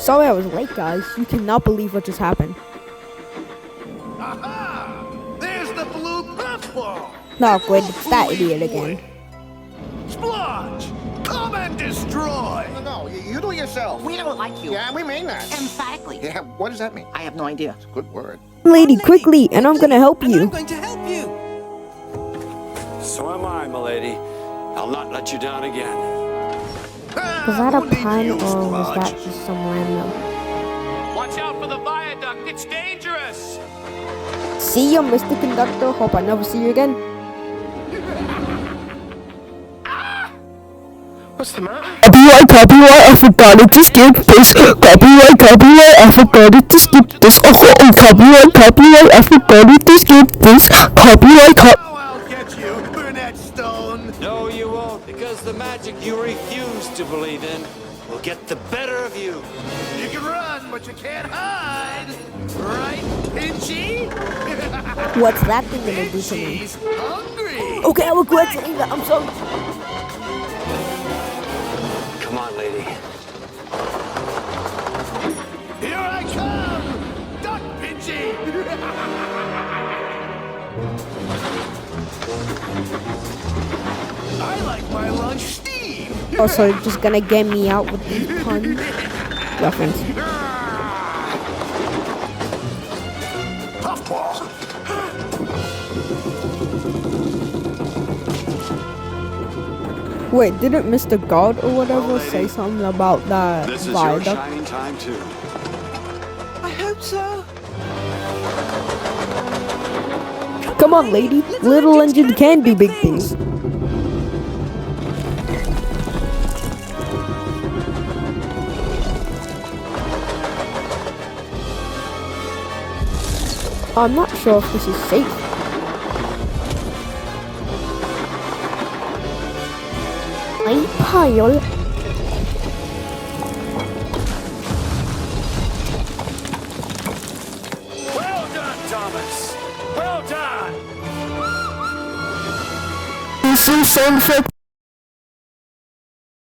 Sorry I was late, guys. You cannot believe what just happened. Aha! There's the blue puffball! No, great, it's that idiot again. Splotch! Come and destroy! No, you do it yourself. We don't like you. Yeah, we mean that. Emphatically. Yeah, what does that mean? I have no idea. It's a good word. Lady, quickly, and I'm gonna help I'm you. going to help you. So am I, milady. I'll not let you down again. Was that a pun or was that just some random? Watch out for the viaduct. It's dangerous. See you, Mr. Conductor. Hope I never see you again. What's the matter? Copyright, I forgot to skip this. Copyright, I forgot to skip this. Copyright, I forgot to skip this. Copyright. Oh, I'll get you, Burnett Stone! No, you won't, because the magic you refuse to believe in will get the better of you. You can run, but you can't hide! Right, Pinchy? What's that thing gonna do to me? Pinchy's hungry! Okay, I will go ahead and leave that. I'm sorry. Come on, lady. Here I come! Duck, Pinchy! I like my lunch steamed! Also, just gonna get me out with these pun reference. Puffball! Wait, didn't Mr. God or whatever say something about that This is your viaduct? shining time, too. I hope so. Come on, lady. Little engine can do big things. I'm not sure if this is safe. A pile. Well done, Thomas. Well done. This is sound effect.